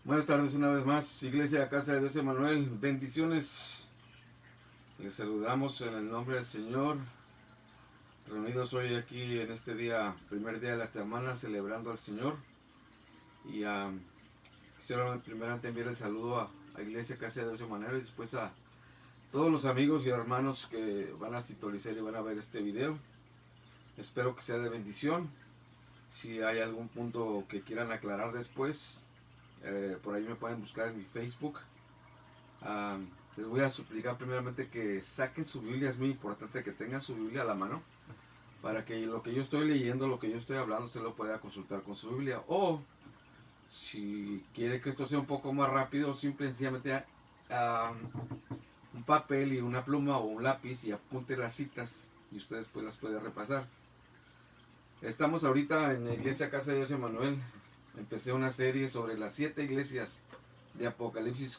Buenas tardes una vez más, Iglesia Casa de Dios Emanuel, bendiciones. Les saludamos en el nombre del Señor, reunidos hoy aquí en este día, primer día de la semana, celebrando al Señor. Y quisiera primeramente enviar el saludo a Iglesia Casa de Dios Emanuel y después a todos los amigos y hermanos que van a sintonizar y van a ver este video. Espero que sea de bendición. Si hay algún punto que quieran aclarar después, por ahí me pueden buscar en mi Facebook. Les voy a suplicar primeramente que saquen su Biblia. Es muy importante que tengan su Biblia a la mano para que lo que yo estoy leyendo, lo que yo estoy hablando, usted lo pueda consultar con su Biblia. O si quiere que esto sea un poco más rápido, simple y sencillamente un papel y una pluma o un lápiz y apunte las citas y ustedes pues las pueden repasar. Estamos ahorita en la Iglesia Casa de Dios Emanuel. Empecé una serie sobre las 7 iglesias de Apocalipsis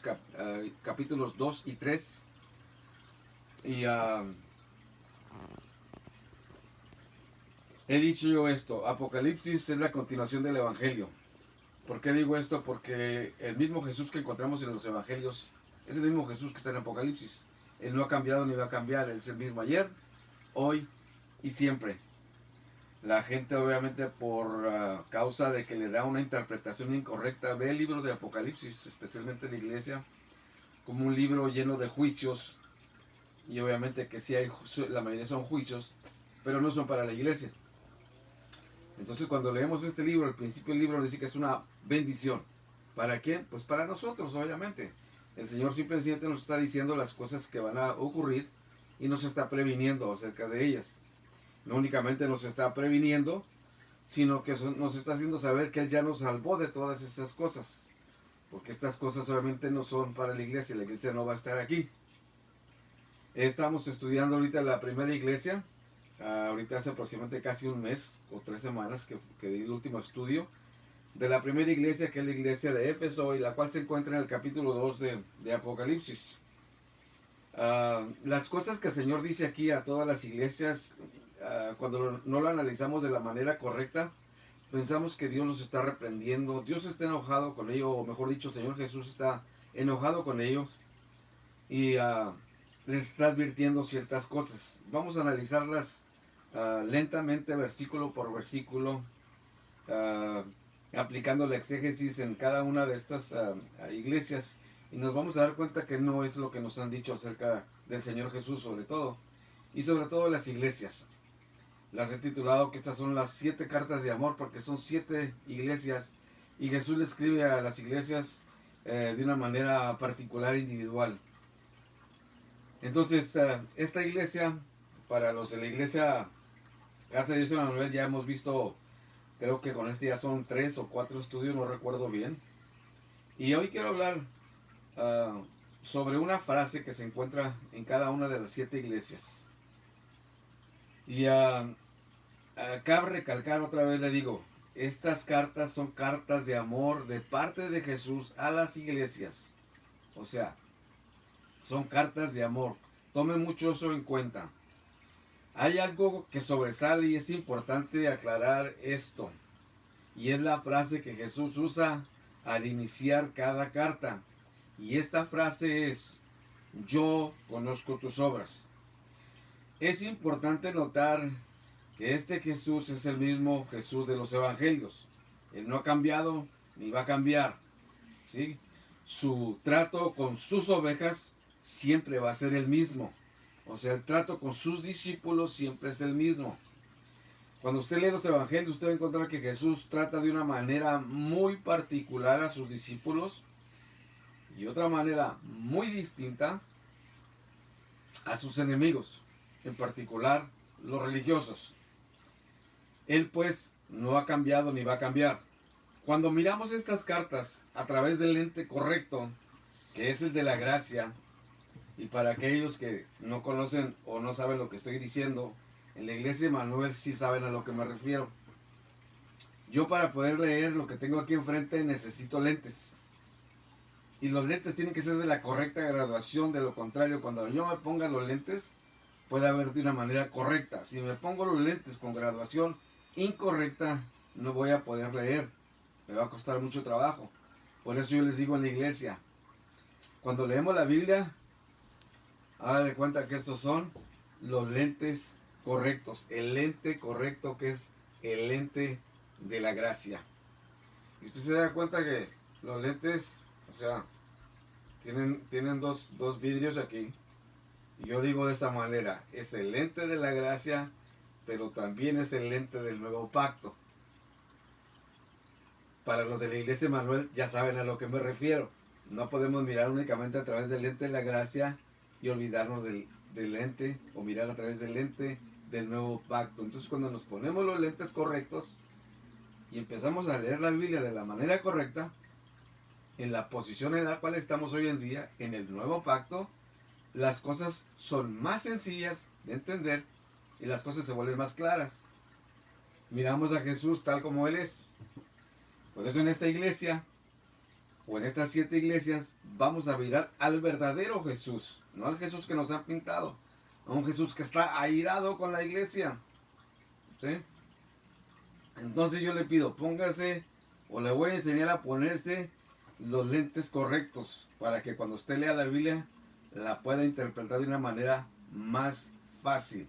capítulos 2 y 3. Y he dicho yo esto, Apocalipsis es la continuación del Evangelio. ¿Por qué digo esto? Porque el mismo Jesús que encontramos en los Evangelios es el mismo Jesús que está en Apocalipsis. Él no ha cambiado ni va a cambiar, Él es el mismo ayer, hoy y siempre. La gente obviamente por causa de que le da una interpretación incorrecta ve el libro de Apocalipsis, especialmente la iglesia, como un libro lleno de juicios, y obviamente que sí hay, la mayoría son juicios, pero no son para la iglesia. Entonces cuando leemos este libro, al principio del libro dice que es una bendición. ¿Para quién? Pues para nosotros, obviamente. El Señor simplemente nos está diciendo las cosas que van a ocurrir y nos está previniendo acerca de ellas. No únicamente nos está previniendo, sino que nos está haciendo saber que Él ya nos salvó de todas estas cosas. Porque estas cosas obviamente no son para la iglesia no va a estar aquí. Estamos estudiando ahorita la primera iglesia, ahorita hace aproximadamente casi un mes o 3 semanas que di el último estudio de la primera iglesia, que es la iglesia de Éfeso, y la cual se encuentra en el capítulo 2 de Apocalipsis. Las cosas que el Señor dice aquí a todas las iglesias, cuando no lo analizamos de la manera correcta, pensamos que Dios los está reprendiendo, Dios está enojado con ellos, o mejor dicho, el Señor Jesús está enojado con ellos y les está advirtiendo ciertas cosas. Vamos a analizarlas lentamente, versículo por versículo, aplicando la exégesis en cada una de estas iglesias, y nos vamos a dar cuenta que no es lo que nos han dicho acerca del Señor Jesús sobre todo, y sobre todo las iglesias. Las he titulado que estas son las 7 cartas de amor, porque son 7 iglesias y Jesús le escribe a las iglesias de una manera particular e individual. Entonces, esta iglesia, para los de la iglesia Casa de Dios Emanuel, ya hemos visto, creo que con este ya son 3 o 4 estudios, no recuerdo bien. Y hoy quiero hablar sobre una frase que se encuentra en cada una de las 7 iglesias. Y cabe recalcar otra vez, le digo, estas cartas son cartas de amor de parte de Jesús a las iglesias. O sea, son cartas de amor. Tomen mucho eso en cuenta. Hay algo que sobresale y es importante aclarar esto. Y es la frase que Jesús usa al iniciar cada carta. Y esta frase es: yo conozco tus obras. Es importante notar que este Jesús es el mismo Jesús de los evangelios. Él no ha cambiado ni va a cambiar, ¿sí? Su trato con sus ovejas siempre va a ser el mismo. O sea, el trato con sus discípulos siempre es el mismo. Cuando usted lee los evangelios, usted va a encontrar que Jesús trata de una manera muy particular a sus discípulos y otra manera muy distinta a sus enemigos, en particular los religiosos. Él pues no ha cambiado ni va a cambiar. Cuando miramos estas cartas a través del lente correcto, que es el de la gracia, y para aquellos que no conocen o no saben lo que estoy diciendo, en la iglesia de Emanuel sí saben a lo que me refiero. Yo, para poder leer lo que tengo aquí enfrente, necesito lentes. Y los lentes tienen que ser de la correcta graduación. De lo contrario, cuando yo me ponga los lentes, puede ver de una manera correcta. Si me pongo los lentes con graduación incorrecta, no voy a poder leer. Me va a costar mucho trabajo. Por eso yo les digo en la iglesia, cuando leemos la Biblia, haga de cuenta que estos son los lentes correctos. El lente correcto que es el lente de la gracia. Y usted se da cuenta que los lentes, o sea, tienen dos vidrios aquí. Y yo digo de esta manera, es el lente de la gracia, pero también es el lente del nuevo pacto. Para los de la iglesia Manuel ya saben a lo que me refiero. No podemos mirar únicamente a través del lente de la gracia y olvidarnos del lente, o mirar a través del lente del nuevo pacto. Entonces cuando nos ponemos los lentes correctos y empezamos a leer la Biblia de la manera correcta, en la posición en la cual estamos hoy en día, en el nuevo pacto, las cosas son más sencillas de entender y las cosas se vuelven más claras. Miramos a Jesús tal como Él es. Por eso en esta iglesia, o en estas 7 iglesias, vamos a mirar al verdadero Jesús, no al Jesús que nos han pintado, a un Jesús que está airado con la iglesia. ¿Sí? Entonces yo le pido, póngase, o le voy a enseñar a ponerse los lentes correctos, para que cuando usted lea la Biblia, la pueda interpretar de una manera más fácil.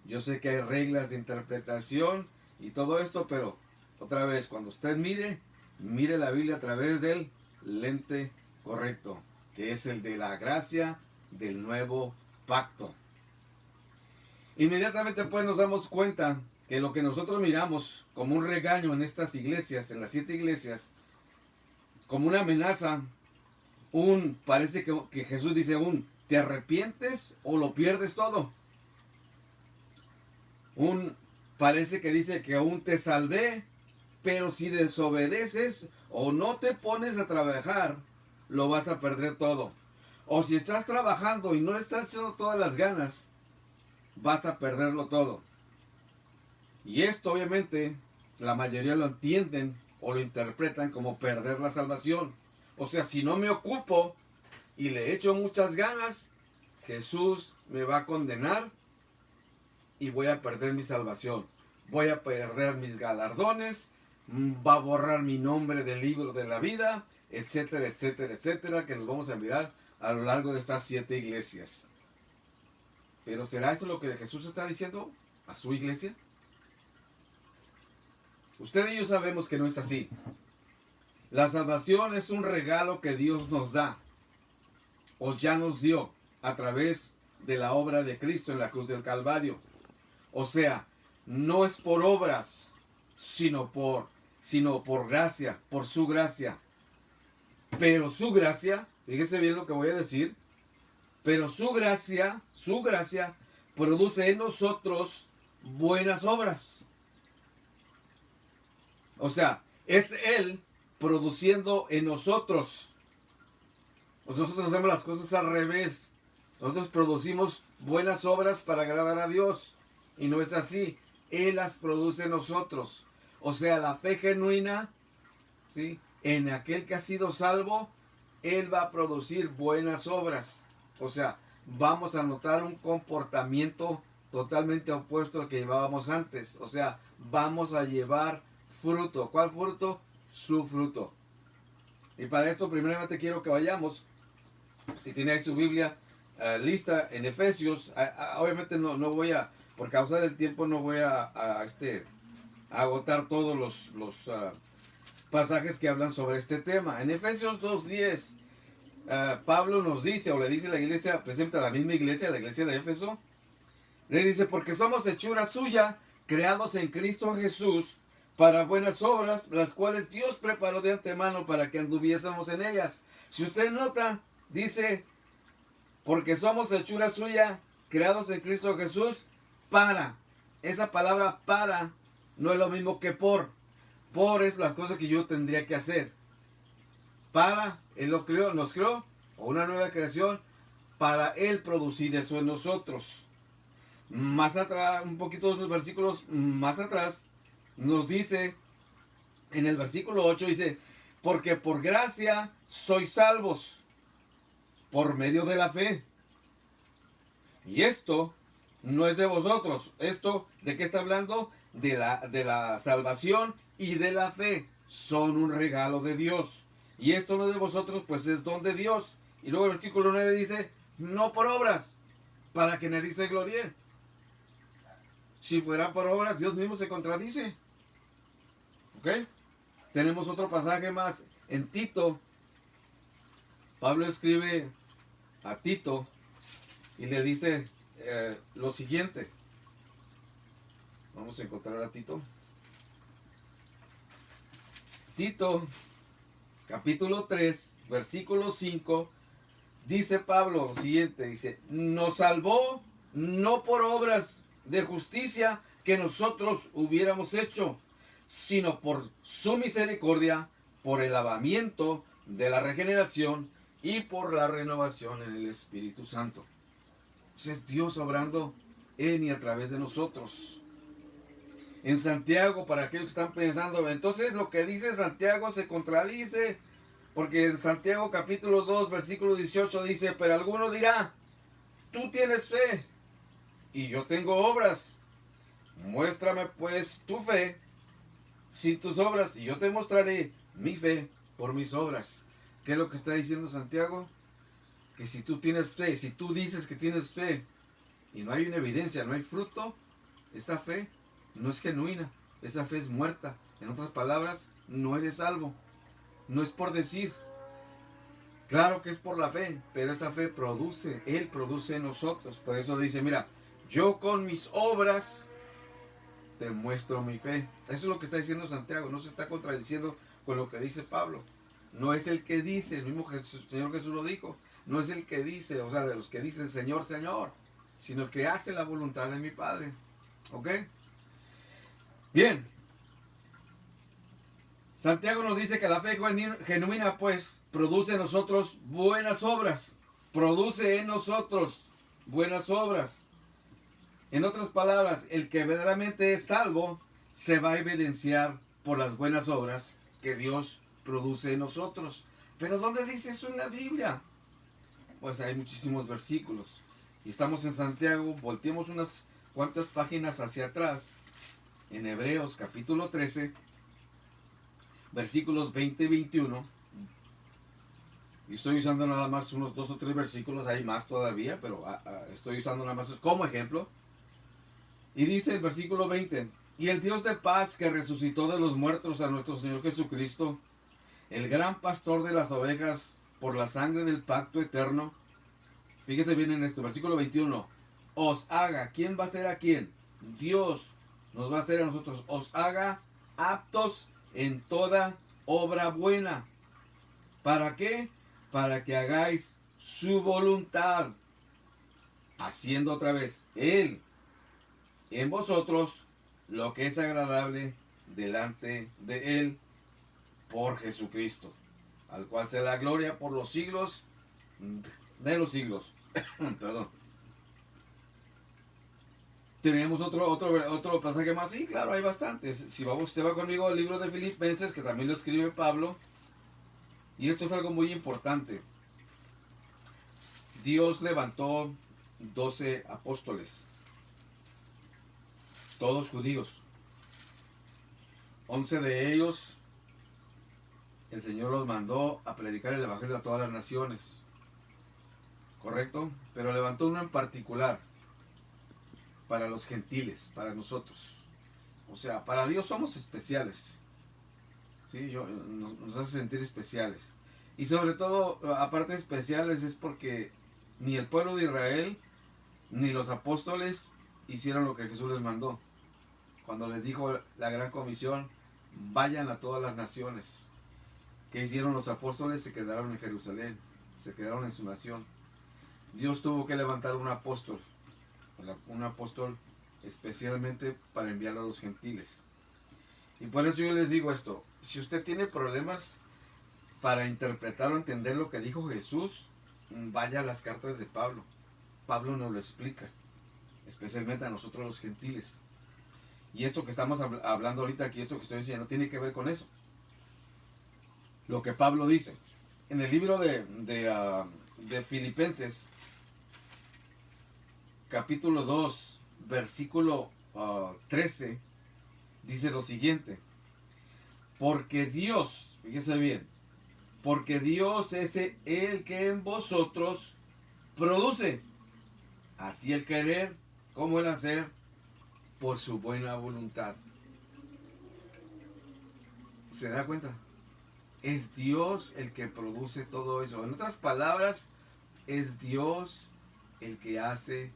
Yo sé que hay reglas de interpretación y todo esto, pero otra vez, cuando usted mire la Biblia a través del lente correcto, que es el de la gracia del nuevo pacto. Inmediatamente pues nos damos cuenta que lo que nosotros miramos como un regaño en estas iglesias, en las 7 iglesias, como una amenaza, parece que Jesús dice ¿te arrepientes o lo pierdes todo? Parece que dice que aún te salvé, pero si desobedeces o no te pones a trabajar, lo vas a perder todo. O si estás trabajando y no le estás haciendo todas las ganas, vas a perderlo todo. Y esto obviamente la mayoría lo entienden o lo interpretan como perder la salvación. O sea, si no me ocupo y le echo muchas ganas, Jesús me va a condenar y voy a perder mi salvación. Voy a perder mis galardones, va a borrar mi nombre del libro de la vida, etcétera, etcétera, etcétera, que nos vamos a mirar a lo largo de estas 7 iglesias. Pero ¿será eso lo que Jesús está diciendo a su iglesia? Usted y yo sabemos que no es así. La salvación es un regalo que Dios nos da, o ya nos dio, a través de la obra de Cristo en la cruz del Calvario. O sea, no es por obras, sino por gracia, por su gracia. Pero su gracia, fíjese bien lo que voy a decir, pero su gracia produce en nosotros buenas obras. O sea, es Él produciendo en nosotros. Nosotros hacemos las cosas al revés. Nosotros producimos buenas obras para agradar a Dios. Y no es así. Él las produce en nosotros. O sea, la fe genuina, ¿sí?, en aquel que ha sido salvo, Él va a producir buenas obras. O sea, vamos a notar un comportamiento totalmente opuesto al que llevábamos antes. O sea, vamos a llevar fruto. ¿Cuál fruto? Su fruto. Y para esto primeramente quiero que vayamos, si tiene ahí su Biblia lista, en Efesios. Obviamente no voy a, por causa del tiempo, no voy a agotar todos los pasajes que hablan sobre este tema. En Efesios 2:10, Pablo nos dice, o le dice a la iglesia, presenta a la misma iglesia, la iglesia de Éfeso, le dice, porque somos hechura suya, creados en Cristo Jesús, para buenas obras, las cuales Dios preparó de antemano para que anduviésemos en ellas. Si usted nota, dice, porque somos hechura suya, creados en Cristo Jesús, para. Esa palabra para no es lo mismo que por. Por es las cosas que yo tendría que hacer. Para, Él lo creó, nos creó, o una nueva creación, para Él producir eso en nosotros. Más atrás, un poquito de versículos más atrás, nos dice, en el versículo 8 dice, porque por gracia sois salvos, por medio de la fe. Y esto no es de vosotros. ¿Esto de qué está hablando? De la salvación y de la fe. Son un regalo de Dios. Y esto no es de vosotros, pues es don de Dios. Y luego el versículo 9 dice, no por obras, para que nadie se gloríe. Si fuera por obras, Dios mismo se contradice. ¿Ok? Tenemos otro pasaje más en Tito. Pablo escribe a Tito y le dice lo siguiente. Vamos a encontrar a Tito. Tito, capítulo 3, versículo 5, dice Pablo lo siguiente, dice, nos salvó no por obras de justicia que nosotros hubiéramos hecho, sino por su misericordia, por el lavamiento de la regeneración y por la renovación en el Espíritu Santo. Entonces es Dios obrando en y a través de nosotros. En Santiago, para aquellos que están pensando, entonces lo que dice Santiago se contradice, porque en Santiago capítulo 2, versículo 18 dice, pero alguno dirá, tú tienes fe y yo tengo obras. Muéstrame pues tu fe sin tus obras y yo te mostraré mi fe por mis obras. ¿Qué es lo que está diciendo Santiago? Que si tú tienes fe, si tú dices que tienes fe y no hay una evidencia, no hay fruto, esa fe no es genuina, esa fe es muerta. En otras palabras, no eres salvo. No es por decir. Claro que es por la fe, pero esa fe produce, Él produce en nosotros. Por eso dice, mira, yo con mis obras te muestro mi fe. Eso es lo que está diciendo Santiago, no se está contradiciendo con lo que dice Pablo. No es el que dice, el mismo Señor Jesús lo dijo, no es el que dice, o sea, de los que dicen Señor, Señor, sino el que hace la voluntad de mi Padre. ¿Ok? Bien. Santiago nos dice que la fe genuina, pues, produce en nosotros buenas obras. Produce en nosotros buenas obras. En otras palabras, el que verdaderamente es salvo se va a evidenciar por las buenas obras que Dios produce en nosotros. Pero ¿dónde dice eso en la Biblia? Pues hay muchísimos versículos. Y estamos en Santiago, volteemos unas cuantas páginas hacia atrás. En Hebreos capítulo 13, versículos 20 y 21. Y estoy usando nada más unos 2 o 3 versículos, hay más todavía, pero estoy usando nada más como ejemplo. Y dice el versículo 20, y el Dios de paz que resucitó de los muertos a nuestro Señor Jesucristo, el gran pastor de las ovejas, por la sangre del pacto eterno. Fíjese bien en esto, versículo 21, os haga, ¿quién va a ser a quién? Dios nos va a hacer a nosotros, os haga aptos en toda obra buena. ¿Para qué? Para que hagáis su voluntad, haciendo otra vez Él en vosotros lo que es agradable delante de Él por Jesucristo, al cual se da gloria por los siglos de los siglos. Perdón. Tenemos otro pasaje más. Sí, claro, hay bastantes. Si usted va conmigo al libro de Filipenses, que también lo escribe Pablo, y esto es algo muy importante. Dios levantó 12 apóstoles, todos judíos. 11 de ellos, el Señor los mandó a predicar el Evangelio a todas las naciones. ¿Correcto? Pero levantó uno en particular, para los gentiles, para nosotros. O sea, para Dios somos especiales. ¿Sí? Nos hace sentir especiales. Y sobre todo, aparte de especiales, es porque ni el pueblo de Israel, ni los apóstoles hicieron lo que Jesús les mandó. Cuando les dijo la gran comisión, vayan a todas las naciones. ¿Qué hicieron los apóstoles? Se quedaron en Jerusalén, se quedaron en su nación. Dios tuvo que levantar un apóstol especialmente para enviarlo a los gentiles. Y por eso yo les digo esto, si usted tiene problemas para interpretar o entender lo que dijo Jesús, vaya a las cartas de Pablo. Pablo nos lo explica, especialmente a nosotros los gentiles. Y esto que estamos hablando ahorita aquí, esto que estoy diciendo, tiene que ver con eso. Lo que Pablo dice. En el libro de Filipenses, capítulo 2, versículo 13, dice lo siguiente. Porque Dios, fíjese bien, porque Dios es el que en vosotros produce, así el querer como el hacer, por su buena voluntad. ¿Se da cuenta? Es Dios el que produce todo eso. En otras palabras, es Dios el que hace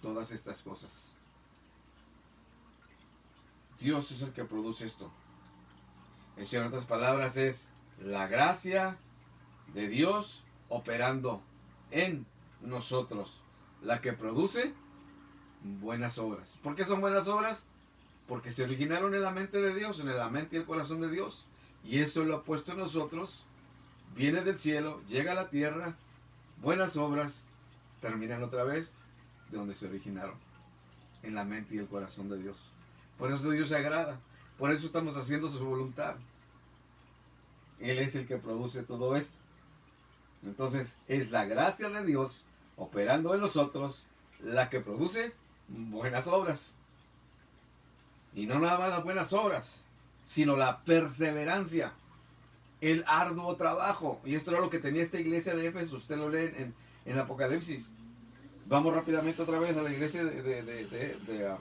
todas estas cosas. Dios es el que produce esto. Eso, en otras palabras, es la gracia de Dios operando en nosotros, la que produce buenas obras. ¿Por qué son buenas obras? Porque se originaron en la mente de Dios, en la mente y el corazón de Dios. Y eso lo ha puesto en nosotros, viene del cielo, llega a la tierra, buenas obras, terminan otra vez de donde se originaron, en la mente y el corazón de Dios. Por eso Dios se agrada, por eso estamos haciendo su voluntad. Él es el que produce todo esto. Entonces es la gracia de Dios operando en nosotros la que produce buenas obras. Y no nada más las buenas obras, sino la perseverancia, el arduo trabajo. Y esto era lo que tenía esta iglesia de Éfeso. Usted lo lee en Apocalipsis. Vamos rápidamente otra vez a la iglesia de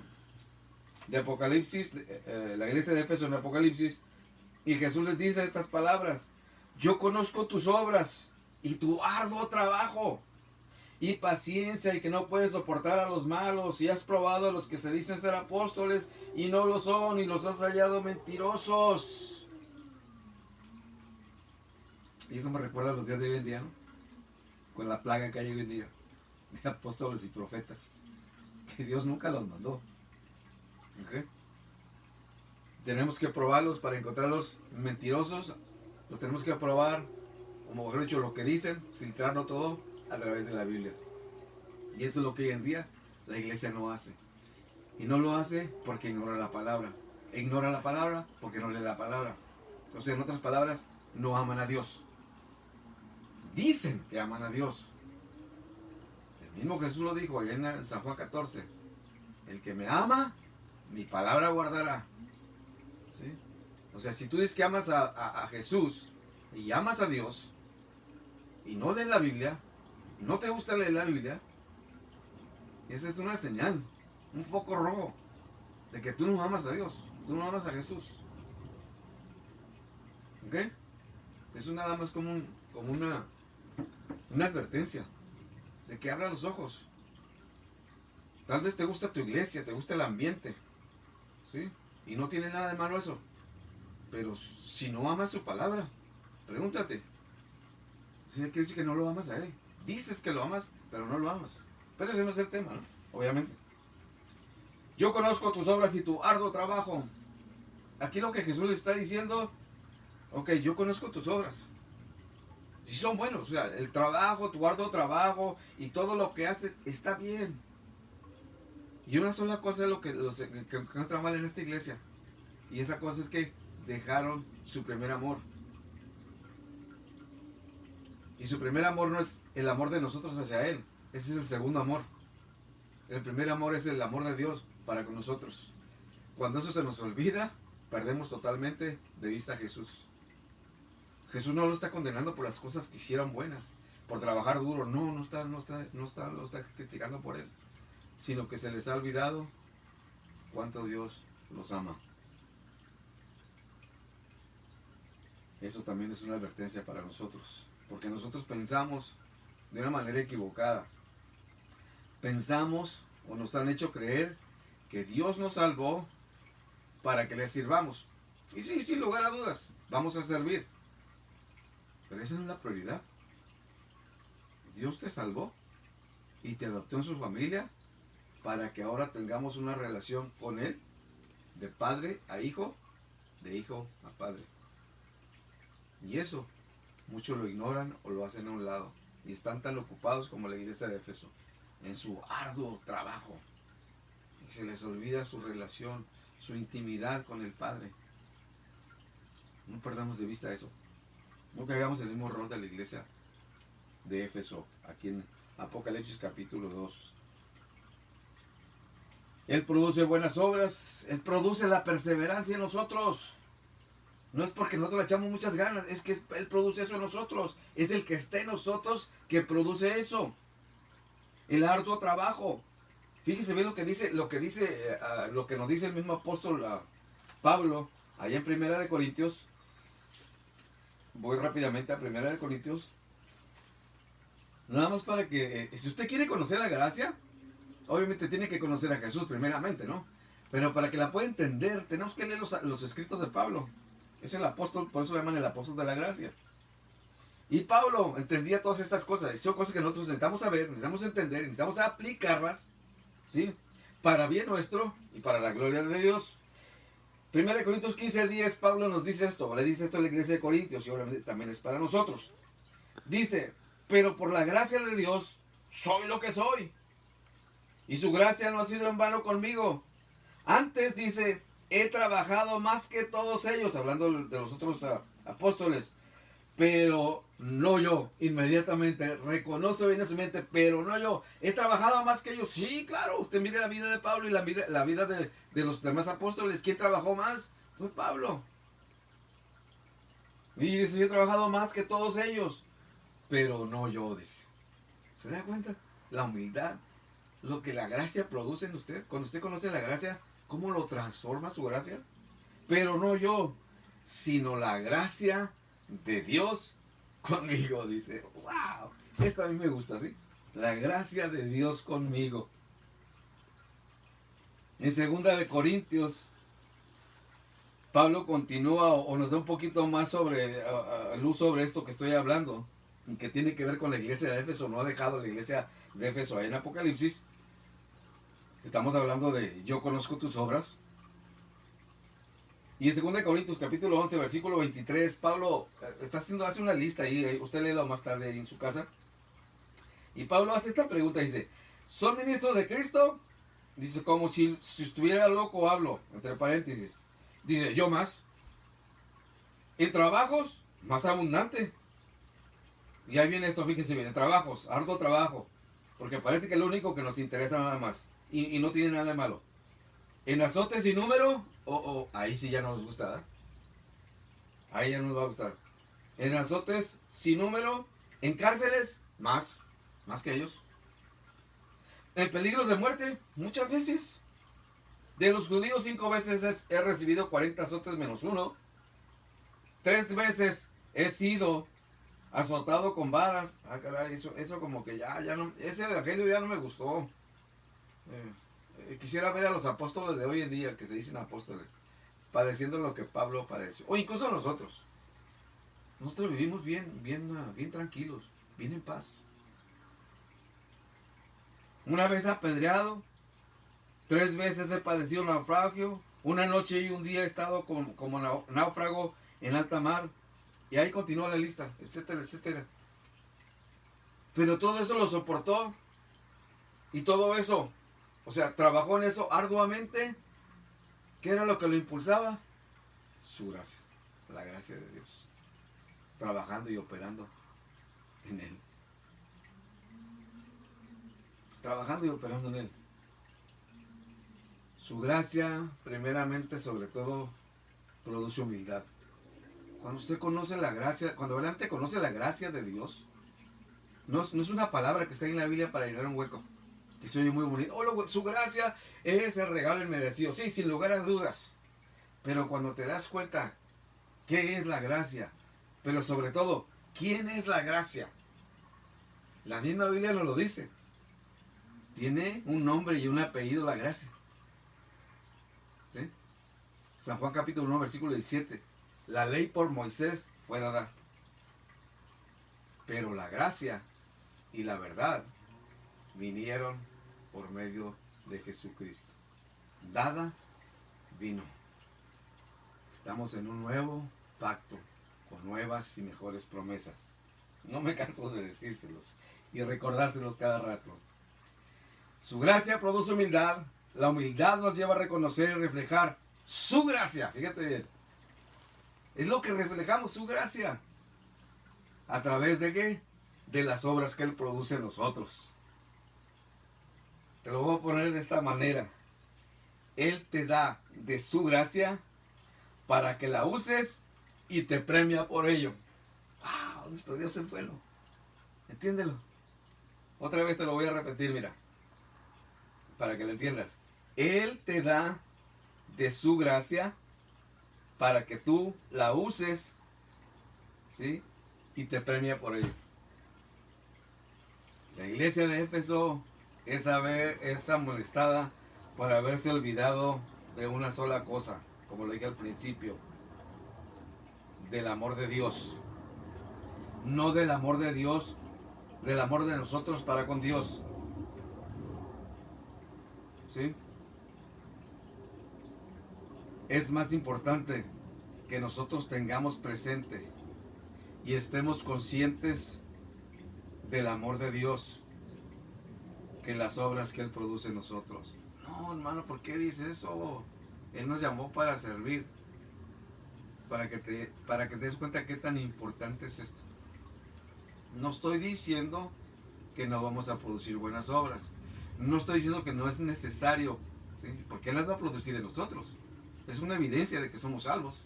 Apocalipsis, la iglesia de Éfeso en Apocalipsis. Y Jesús les dice estas palabras: yo conozco tus obras y tu arduo trabajo y paciencia, y que no puedes soportar a los malos, y has probado a los que se dicen ser apóstoles y no lo son, y los has hallado mentirosos. Y eso me recuerda a los días de hoy en día, ¿no? Con la plaga que hay hoy en día de apóstoles y profetas, que Dios nunca los mandó. ¿Okay? Tenemos que probarlos para encontrarlos mentirosos. Los tenemos que probar, o mejor dicho, lo que dicen, filtrarlo todo a través de la Biblia. Y eso es lo que hoy en día la iglesia no hace. Y no lo hace porque ignora la palabra. E ignora la palabra porque no lee la palabra. Entonces, en otras palabras, no aman a Dios. Dicen que aman a Dios. El mismo Jesús lo dijo allá en San Juan 14. El que me ama, mi palabra guardará. ¿Sí? O sea, si tú dices que amas a Jesús y amas a Dios y no lees la Biblia, no te gusta leer la Biblia, esa es una señal, un foco rojo de que tú no amas a Dios, tú no amas a Jesús. ¿Ok? Eso nada más como una advertencia de que abra los ojos. Tal vez te gusta tu iglesia, te gusta el ambiente, ¿sí? Y no tiene nada de malo eso. Pero si no amas su palabra, pregúntate. Si quiere decir que no lo amas a Él. Dices que lo amas, pero no lo amas. Pero ese no es el tema, ¿no? Obviamente. Yo conozco tus obras y tu arduo trabajo. Aquí lo que Jesús le está diciendo, ok, yo conozco tus obras. Si son buenos, o sea, el trabajo, tu arduo trabajo y todo lo que haces está bien. Y una sola cosa es lo que encuentra mal en esta iglesia. Y esa cosa es que dejaron su primer amor. Y su primer amor no es el amor de nosotros hacia Él. Ese es el segundo amor. El primer amor es el amor de Dios para con nosotros. Cuando eso se nos olvida, perdemos totalmente de vista a Jesús. Jesús no lo está condenando por las cosas que hicieron buenas, por trabajar duro. No lo está criticando por eso. Sino que se les ha olvidado cuánto Dios los ama. Eso también es una advertencia para nosotros. Porque nosotros pensamos de una manera equivocada. Pensamos o nos han hecho creer que Dios nos salvó para que le sirvamos. Y sí, sin lugar a dudas, vamos a servir. Pero esa no es la prioridad. Dios te salvó y te adoptó en su familia para que ahora tengamos una relación con Él, de padre a hijo, de hijo a padre. Y eso muchos lo ignoran o lo hacen a un lado. Y están tan ocupados como la iglesia de Éfeso, en su arduo trabajo. Y se les olvida su relación, su intimidad con el Padre. No perdamos de vista eso. No caigamos en el mismo error de la iglesia de Éfeso, aquí en Apocalipsis capítulo 2. Él produce buenas obras, Él produce la perseverancia en nosotros. No es porque nosotros le echamos muchas ganas, es que Él produce eso en nosotros. Es el que está en nosotros que produce eso. El arduo trabajo. Fíjese bien lo que nos dice el mismo apóstol Pablo, allá en Primera de Corintios. Voy rápidamente a Primera de Corintios. Nada más para que, si usted quiere conocer la gracia, obviamente tiene que conocer a Jesús primeramente, ¿no? Pero para que la pueda entender, tenemos que leer los escritos de Pablo. Es el apóstol, por eso le llaman el apóstol de la gracia. Y Pablo entendía todas estas cosas. Son cosas que nosotros necesitamos saber, necesitamos entender, necesitamos aplicarlas, ¿sí? Para bien nuestro y para la gloria de Dios. 1 Corintios 15:10, Pablo nos dice esto, le dice esto a la iglesia de Corintios y obviamente también es para nosotros. Dice, pero por la gracia de Dios soy lo que soy. Y su gracia no ha sido en vano conmigo. Antes dice, he trabajado más que todos ellos, hablando de los otros apóstoles, pero no yo. Inmediatamente reconoce bien en su mente, pero no yo. He trabajado más que ellos. Sí, claro, usted mire la vida de Pablo y la vida de los demás apóstoles. ¿Quién trabajó más? Fue Pablo. Y dice, yo he trabajado más que todos ellos, pero no yo, dice. ¿Se da cuenta? La humildad, lo que la gracia produce en usted. Cuando usted conoce la gracia, ¿cómo lo transforma su gracia? Pero no yo, sino la gracia de Dios conmigo, dice. ¡Wow! Esto a mí me gusta, ¿sí? La gracia de Dios conmigo. En 2 Pablo continúa o nos da un poquito más luz sobre esto que estoy hablando, que tiene que ver con la iglesia de Éfeso. No ha dejado la iglesia de Éfeso ahí en Apocalipsis. Estamos hablando de yo conozco tus obras. Y en 2 Corintios capítulo 11, versículo 23, Pablo hace una lista ahí, usted léelo más tarde ahí en su casa. Y Pablo hace esta pregunta, dice, ¿son ministros de Cristo? Dice, como si estuviera loco hablo, entre paréntesis. Dice, yo más. En trabajos, más abundante. Y ahí viene esto, fíjense bien, en trabajos, harto trabajo. Porque parece que es lo único que nos interesa nada más. Y no tiene nada de malo. En azotes sin número, ahí sí ya no nos gusta, ¿verdad? Ahí ya no nos va a gustar. En azotes sin número, en cárceles, más que ellos. En peligros de muerte, muchas veces. De los judíos 5 veces he recibido 40 azotes menos uno. 3 veces he sido azotado con varas. Ah, caray, eso como que ya no, ese evangelio ya no me gustó. Quisiera ver a los apóstoles de hoy en día, que se dicen apóstoles, padeciendo lo que Pablo padeció. O incluso nosotros. Nosotros vivimos bien tranquilos, bien en paz. Una vez apedreado, 3 veces he padecido naufragio, una noche y un día he estado como náufrago en alta mar, y ahí continúa la lista, etcétera, etcétera. Pero todo eso lo soportó, y todo eso, o sea, trabajó en eso arduamente. ¿Qué era lo que lo impulsaba? Su gracia, la gracia de Dios, trabajando y operando en él. Trabajando y operando en él. Su gracia, primeramente, sobre todo, produce humildad. Cuando usted conoce la gracia, cuando realmente conoce la gracia de Dios, no es una palabra que está en la Biblia para llenar un hueco, que se oye muy bonito. Su gracia es el regalo inmerecido. Sí, sin lugar a dudas. Pero cuando te das cuenta qué es la gracia, pero sobre todo, ¿quién es la gracia? La misma Biblia nos lo dice. Tiene un nombre y un apellido la gracia. ¿Sí? San Juan capítulo 1, versículo 17. La ley por Moisés fue dada, pero la gracia y la verdad vinieron por medio de Jesucristo. Dada, vino. Estamos en un nuevo pacto con nuevas y mejores promesas. No me canso de decírselos y recordárselos cada rato. Su gracia produce humildad. La humildad nos lleva a reconocer y reflejar su gracia. Fíjate bien. Es lo que reflejamos, su gracia. ¿A través de qué? De las obras que Él produce en nosotros. Te lo voy a poner de esta manera. Él te da de su gracia para que la uses y te premia por ello. ¡Wow! Nuestro Dios es bueno. Entiéndelo. Otra vez te lo voy a repetir, mira, para que lo entiendas. Él te da de su gracia para que tú la uses, ¿sí? Y te premia por ello. La iglesia de Éfeso es amonestada por haberse olvidado de una sola cosa, como lo dije al principio, del amor de Dios. No del amor de Dios, del amor de nosotros para con Dios. ¿Sí? Es más importante que nosotros tengamos presente y estemos conscientes del amor de Dios que las obras que Él produce en nosotros. No, hermano, ¿por qué dice eso? Él nos llamó para servir, para que te des cuenta qué tan importante es esto. No estoy diciendo que no vamos a producir buenas obras. No estoy diciendo que no es necesario, ¿sí? Porque Él las va a producir en nosotros. Es una evidencia de que somos salvos.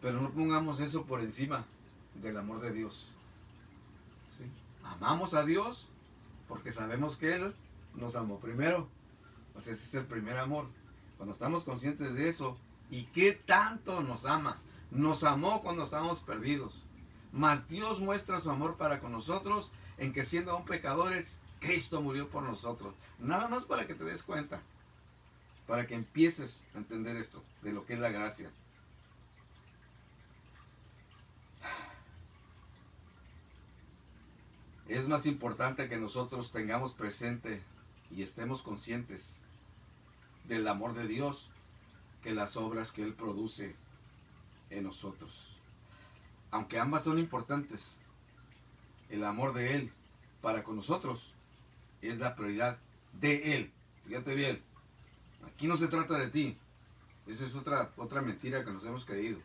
Pero no pongamos eso por encima del amor de Dios. ¿Sí? Amamos a Dios porque sabemos que Él nos amó primero. Pues ese es el primer amor. Cuando estamos conscientes de eso y qué tanto nos ama. Nos amó cuando estábamos perdidos. Mas Dios muestra su amor para con nosotros en que siendo aún pecadores, Cristo murió por nosotros. Nada más para que te des cuenta. Para que empieces a entender esto, de lo que es la gracia. Es más importante que nosotros tengamos presente y estemos conscientes del amor de Dios que las obras que Él produce en nosotros. Aunque ambas son importantes, el amor de Él para con nosotros es la prioridad de Él. Fíjate bien, aquí no se trata de ti. Esa es otra mentira que nos hemos creído.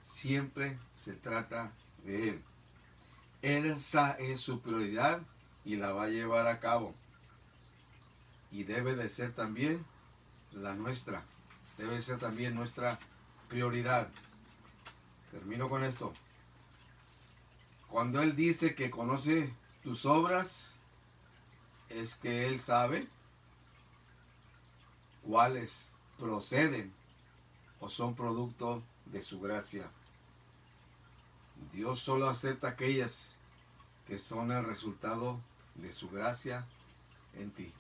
Siempre se trata de Él. Esa es su prioridad y la va a llevar a cabo. Y debe de ser también la nuestra. Debe de ser también nuestra prioridad. Termino con esto. Cuando Él dice que conoce tus obras, es que Él sabe cuáles proceden o son producto de su gracia. Dios solo acepta aquellas que son el resultado de su gracia en ti.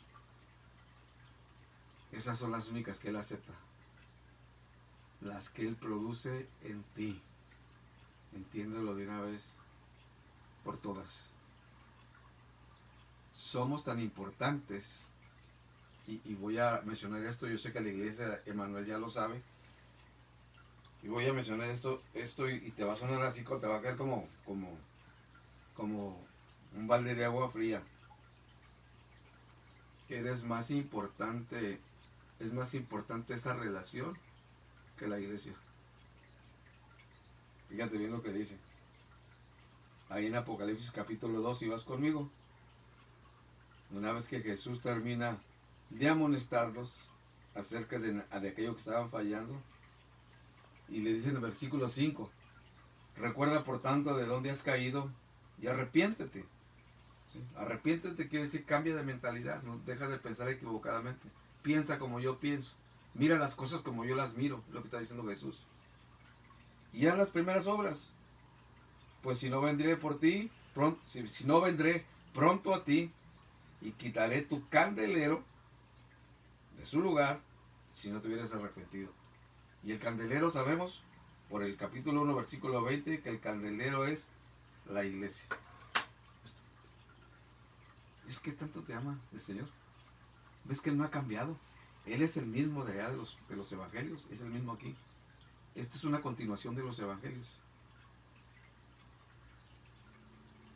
Esas son las únicas que Él acepta. Las que Él produce en ti. Entiéndelo de una vez por todas. Somos tan importantes, y voy a mencionar esto, yo sé que la iglesia Emanuel ya lo sabe, y voy a mencionar esto y te va a sonar así, te va a caer como un balde de agua fría. Es más importante esa relación que la iglesia. Fíjate bien lo que dice. Ahí en Apocalipsis capítulo 2, si vas conmigo. Una vez que Jesús termina de amonestarlos acerca de aquello que estaban fallando, y le dice en el versículo 5, recuerda por tanto de dónde has caído y arrepiéntete. ¿Sí? Arrepiéntete quiere decir cambia de mentalidad, no deja de pensar equivocadamente. Piensa como yo pienso, mira las cosas como yo las miro, lo que está diciendo Jesús. Y haz las primeras obras. Pues si no vendré por ti, si no vendré pronto a ti y quitaré tu candelero de su lugar si no te hubieras arrepentido. Y el candelero sabemos por el capítulo 1 versículo 20 que el candelero es la iglesia. Es que tanto te ama el Señor. ¿Ves que Él no ha cambiado? Él es el mismo de allá de los evangelios, es el mismo aquí. Esto es una continuación de los evangelios.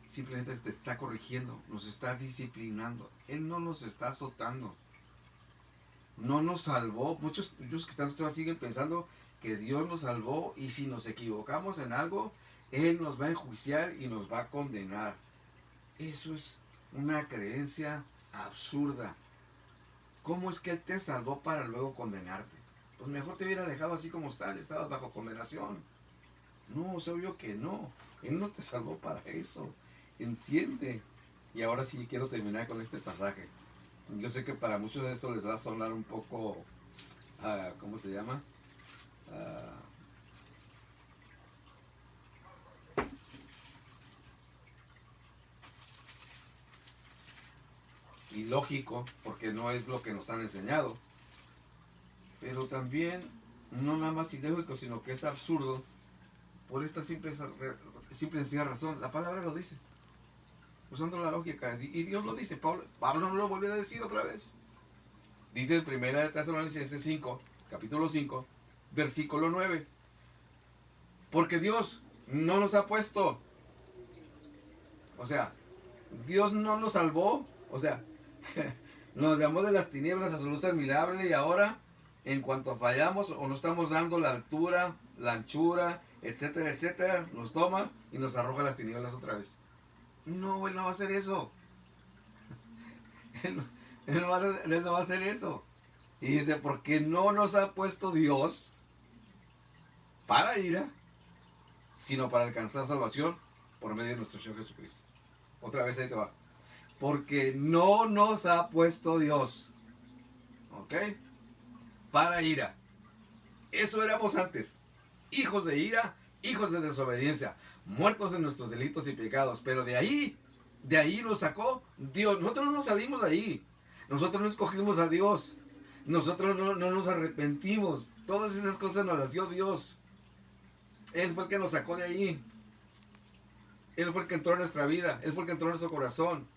Simplemente te está corrigiendo, nos está disciplinando. Él no nos está azotando. No nos salvó. Muchos que están ustedes siguen pensando que Dios nos salvó y si nos equivocamos en algo, Él nos va a enjuiciar y nos va a condenar. Eso es una creencia absurda. ¿Cómo es que Él te salvó para luego condenarte? pues mejor te hubiera dejado así como estás, estabas bajo condenación. No, es obvio que no. Él no te salvó para eso. Entiende. Y ahora sí quiero terminar con este pasaje. Yo sé que para muchos de esto les va a sonar un poco, ¿cómo se llama? Ah, ilógico, porque no es lo que nos han enseñado. Pero también, no nada más ilógico, sino que es absurdo, por esta simple y sencilla razón. La palabra lo dice, usando la lógica, y Dios lo dice. Pablo no lo volvió a decir otra vez. Dice en 1 Tesalonicenses 5, capítulo 5, versículo 9. Porque Dios no nos ha puesto, o sea, Dios no nos salvó, o sea, nos llamó de las tinieblas a su luz admirable, y ahora, en cuanto fallamos o no estamos dando la altura, la anchura, etcétera, etcétera, nos toma y nos arroja a las tinieblas otra vez. No, Él no va a hacer eso. Él, él no va a hacer eso. Y dice, porque no nos ha puesto Dios para ira, sino para alcanzar salvación por medio de nuestro Señor Jesucristo. Otra vez ahí te va. Porque no nos ha puesto Dios, ¿ok?, para ira. Eso éramos antes. Hijos de ira, hijos de desobediencia, muertos en nuestros delitos y pecados. Pero de ahí nos sacó Dios. Nosotros no nos salimos de ahí. Nosotros no escogimos a Dios. Nosotros no nos arrepentimos. Todas esas cosas nos las dio Dios. Él fue el que nos sacó de ahí. Él fue el que entró en nuestra vida. Él fue el que entró en nuestro corazón.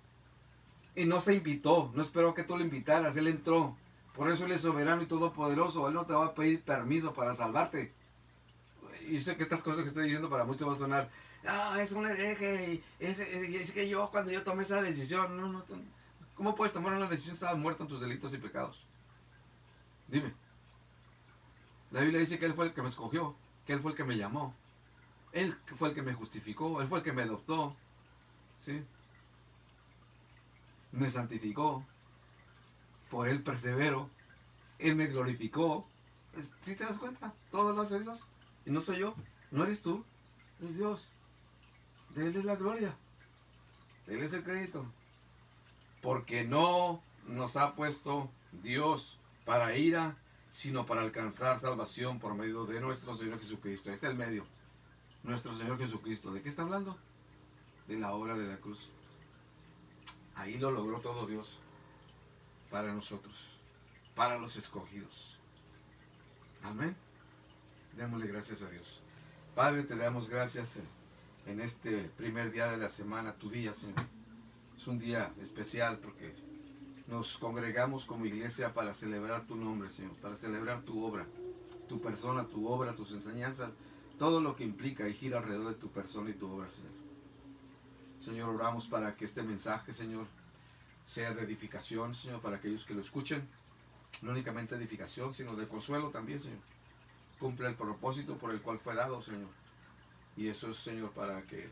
Y no se invitó. No esperó que tú lo invitaras. Él entró. Por eso Él es soberano y todopoderoso. Él no te va a pedir permiso para salvarte. Y sé que estas cosas que estoy diciendo para muchos va a sonar, es un hereje. Es que yo, cuando yo tomé esa decisión, no, ¿cómo puedes tomar una decisión? Estabas muerto en tus delitos y pecados. Dime. La Biblia dice que Él fue el que me escogió, que Él fue el que me llamó. Él fue el que me justificó, Él fue el que me adoptó, ¿sí? Me santificó, por Él persevero, Él me glorificó. ¿Sí te das cuenta? Todo lo hace Dios. Y no soy yo, no eres tú, es Dios. De Él es la gloria, de Él es el crédito. Porque no nos ha puesto Dios para ira, sino para alcanzar salvación por medio de nuestro Señor Jesucristo. Este es el medio. Nuestro Señor Jesucristo. ¿De qué está hablando? De la obra de la cruz. Ahí lo logró todo Dios para nosotros, para los escogidos. Amén. Démosle gracias a Dios. Padre, te damos gracias en este primer día de la semana, tu día, Señor. Es un día especial porque nos congregamos como iglesia para celebrar tu nombre, Señor, para celebrar tu obra, tu persona, tu obra, tus enseñanzas, todo lo que implica y gira alrededor de tu persona y tu obra, Señor. Señor, oramos para que este mensaje, Señor, sea de edificación, Señor, para aquellos que lo escuchen. No únicamente edificación, sino de consuelo también, Señor. Cumple el propósito por el cual fue dado, Señor. Y eso es, Señor, para que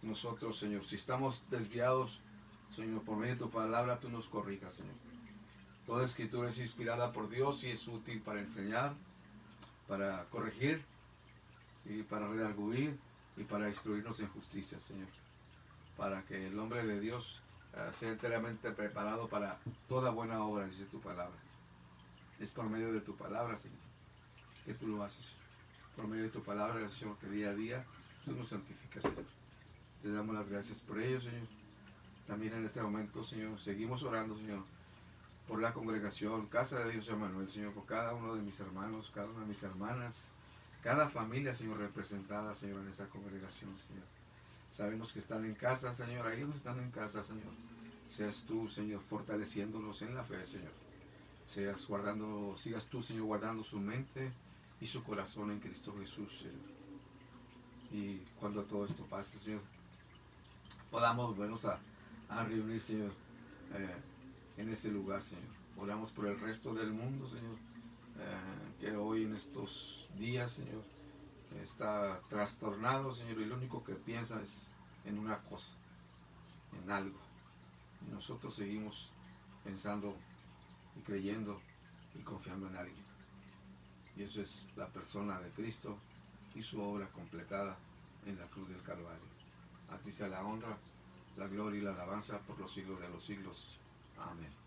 nosotros, Señor, si estamos desviados, Señor, por medio de tu palabra, tú nos corrijas, Señor. Toda escritura es inspirada por Dios y es útil para enseñar, para corregir, ¿sí?, para redarguir y para instruirnos en justicia, Señor. Para que el hombre de Dios sea enteramente preparado para toda buena obra, dice tu palabra. Es por medio de tu palabra, Señor, que tú lo haces. Por medio de tu palabra, Señor, que día a día tú nos santificas, Señor. Te damos las gracias por ello, Señor. También en este momento, Señor, seguimos orando, Señor, por la congregación, Casa de Dios Emanuel, Señor, por cada uno de mis hermanos, cada una de mis hermanas, cada familia, Señor, representada, Señor, en esa congregación, Señor. Sabemos que están en casa, Señor, ahí donde están en casa, Señor. Seas tú, Señor, fortaleciéndolos en la fe, Señor. Sigas tú, Señor, guardando su mente y su corazón en Cristo Jesús, Señor. Y cuando todo esto pase, Señor, podamos volvernos a reunir, Señor, en ese lugar, Señor. Oramos por el resto del mundo, Señor, que hoy en estos días, Señor, está trastornado, Señor, y lo único que piensa es en una cosa, en algo. Y nosotros seguimos pensando y creyendo y confiando en alguien. Y eso es la persona de Cristo y su obra completada en la cruz del Calvario. A ti sea la honra, la gloria y la alabanza por los siglos de los siglos. Amén.